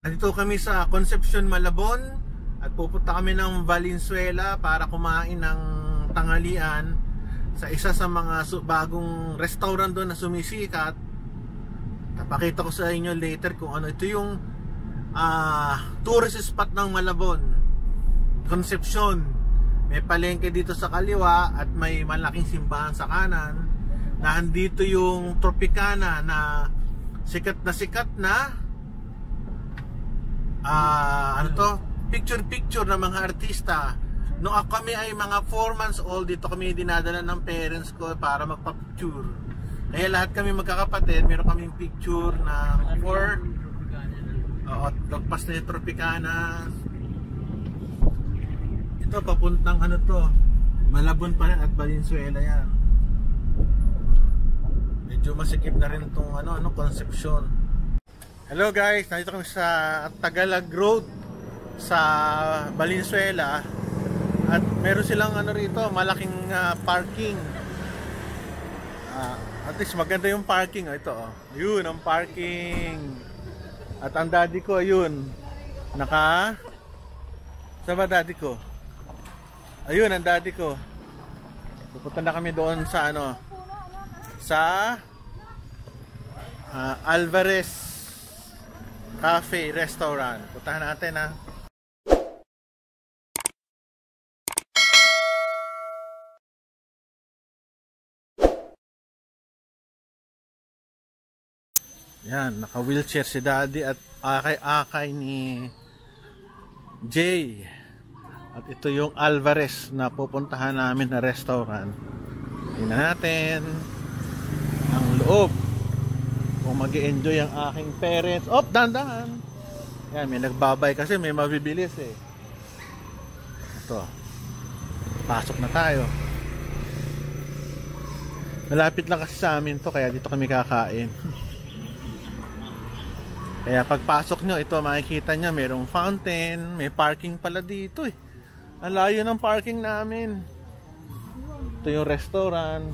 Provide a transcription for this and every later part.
Nandito kami sa Concepcion, Malabon at pupunta kami ng Valenzuela para kumain ng tanghalian sa isa sa mga bagong restaurant doon na sumisikat. Napakita ko sa inyo later kung ano. Ito yung tourist spot ng Malabon, Concepcion. May palengke dito sa kaliwa at may malaking simbahan sa kanan. Nandito yung Tropicana na sikat na ano to, picture ng mga artista. Noong kami ay mga 4 months old, dito kami dinadala ng parents ko para magpa-picture. Kaya lahat kami magkakapatid, meron kaming picture ng 4. Lagpas na yung Tropicana. Ito papuntang ano to, Malabon pa rin at Valenzuela yan. Medyo masikip na rin itong Concepcion. Hello guys, nandito kami sa Tagalog Road sa Valenzuela at meron silang rito, malaking parking. At least maganda yung parking. Ito yun ang parking. At ang daddy ko ayun, saan ba daddy ko? Ayun ang daddy ko. Pupunta na kami doon sa sa Alvarez Cafe Restaurant. Puntahan natin Yan, naka-wheelchair si daddy at akay-akay ni Jay. At ito yung Alvarez na pupuntahan namin na restaurant. Tingnan natin ang loob. Kung mag-i-enjoy ang aking parents. Dahan-dahan. Yan, may nagbabay kasi may mabibilis Ito. Pasok na tayo. Malapit lang kasi sa amin to, kaya dito kami kakain. Kaya pagpasok nyo, ito makikita nyo, mayroong fountain, may parking pala dito Ang layo ng parking namin. Ito yung restaurant.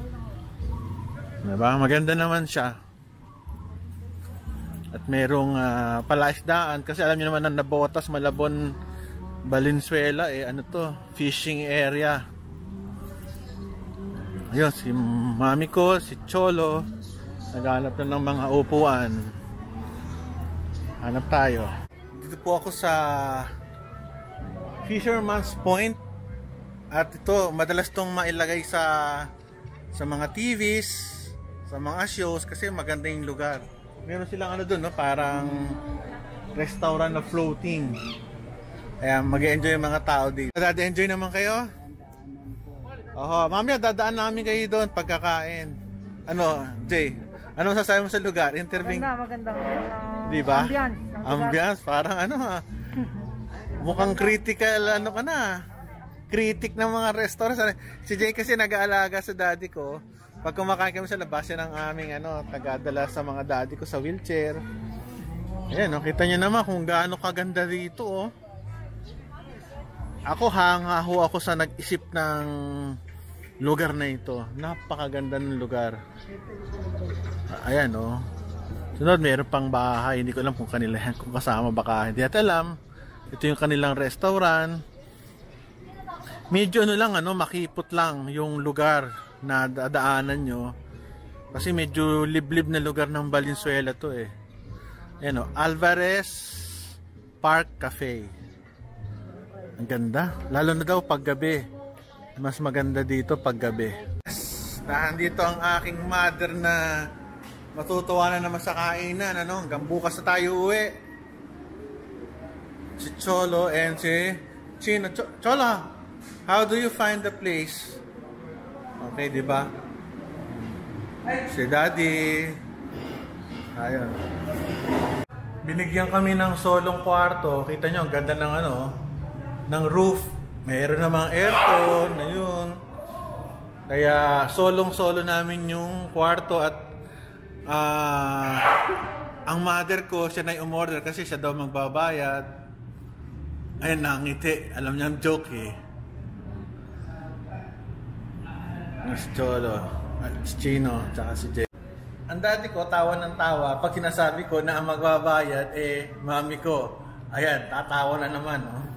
Diba? Maganda naman siya. At merong palaisdaan kasi alam niyo naman na Nabotas, Malabon, Valenzuela fishing area. Ayun, si mami ko, si Cholo naghanap na ng mga upuan. Hanap tayo. Dito po ako sa Fisherman's Point. At ito, madalas tong mailagay sa mga TVs, sa mga shows kasi maganda yung lugar. Meron silang doon, parang restaurant na floating. Kaya mag-enjoy yung mga tao dito. Dada-enjoy naman kayo? Mamaya dadaan namin kayo doon pagkakain. Jay? Anong sasabi mo sa lugar? Interview? Maganda. Diba? Ambiance. Parang mukhang critical ka na. Critic ng mga restaurant. Si Jay kasi nag-aalaga sa daddy ko. Pag kumakain kami sa labas, yan ang aming tagadala sa mga daddy ko sa wheelchair. Ayan, kita nyo naman kung gaano kaganda dito. Ako hangaho ako sa nag-isip ng lugar na ito. Napakaganda ng lugar. Ayan Sunod, meron pang bahay. Hindi ko alam kung kanila yan, kung kasama baka. Hindi natin alam. Ito yung kanilang restaurant. Medyo makipot lang yung lugar na dadaanan nyo kasi medyo liblib na lugar ng Valenzuela to Ayan Alvarez Park Cafe. Ang ganda, lalo na daw paggabi. Mas maganda dito paggabi. Nandito ang aking mother na matutuwa na naman sa kainan. Hanggang bukas na tayo uwi. Si Cholo and si Chino. Cholo, how do you find the place? Okay, di ba? Si daddy. Ayun. Binigyan kami ng solong kwarto. Kita nyo, ang ganda ng ng roof. Mayroon namang aircon. Ayun. Kaya solong-solo namin yung kwarto at ang mother ko, siya na umorder kasi siya daw magbabayad. Ayun, nangiti. Alam niya ang joke Si Cholo, si Chino, tsaka si Jay. Ang dati ko, tawa ng tawa. Pag sinasabi ko na ang magbabayad, mami ko. Ayan, tatawa na naman. Oh.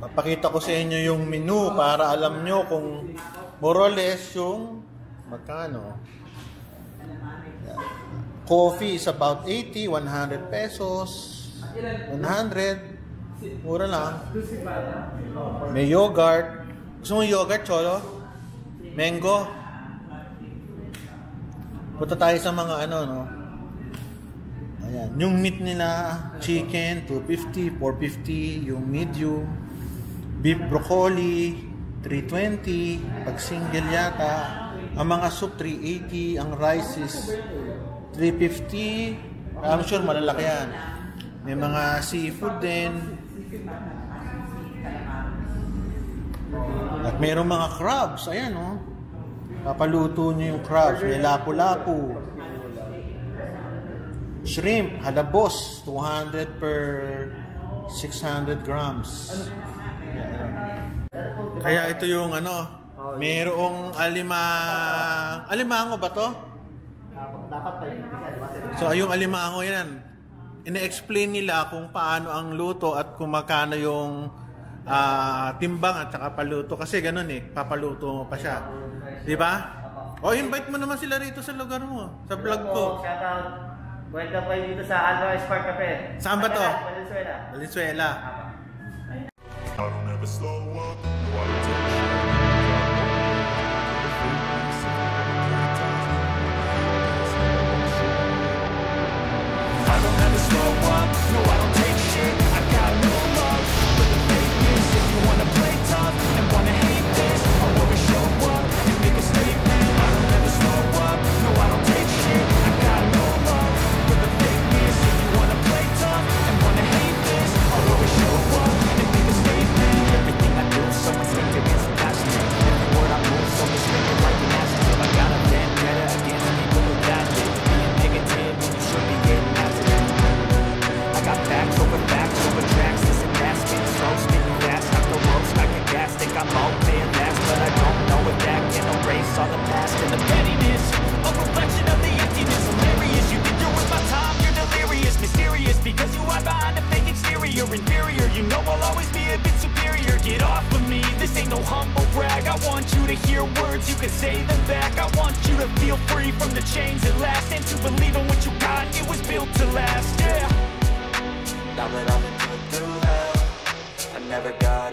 Papakita ko sa inyo yung menu para alam nyo kung more or less yung magkano. Coffee is about 80, 100 pesos. 100. Mura lang. May yogurt. Gusto mo yogurt, Cholo? Mango? Punta tayo sa mga ano, no? Ayan. Yung meat nila, chicken, 250, 450. Yung medium. Beef broccoli, 320. Pag single yata. Ang mga soup, 380. Ang rice is 350. I'm sure malalaki yan. May mga seafood din. At mayroong mga crabs. Ayan, oh. Papaluto nyo yung crabs. May lapu-lapu. Shrimp, halabos. 200 per 600 grams. Kaya ito yung ano, mayroong alimango ba to? So, yung alimango yan. Ina-explain nila kung paano ang luto at kung magkano yung timbang at saka paluto. Kasi ganun papaluto mo pa siya. Di ba? O, invite mo naman sila rito sa lugar mo, sa vlog ko. Shoutout. Welcome kayo dito sa Alvarez Park Cafe. Saan ba to? Valenzuela. Valenzuela. I don't ever slow up. I don't ever slow up. No, I don't take shit. I got no love for the fakeness. If you wanna play tough and wanna hate this, I'll always show up and make a statement. I don't ever slow up. No, I don't take shit. I got no love for the fakeness. If you wanna play tough and wanna hate this, I'll always show up and make a statement. Everything I do, so instinctive, it's passionate. Every word I move, so restricted like an adjective. I got a vendetta against people who got it. Being negative, and you should be getting after it. I got facts over tracks, this and that. Spitting slow, spitting fast, not the ropes, I get gas. Think I'm okay last, but I don't know if that can erase all the past. And the pettiness, a reflection of the emptiness. Hilarious, you think you're worth my time, you're delirious. Mysterious, because you hide behind a fake exterior. Inferior, you know I'll always be a bit superior. Get off of me, this ain't no humble brag. I want you to hear words, you can say them back. I want you to feel free from the chains that last, and to believe in what you got, it was built to last, yeah. Now that I've been put through hell, I never got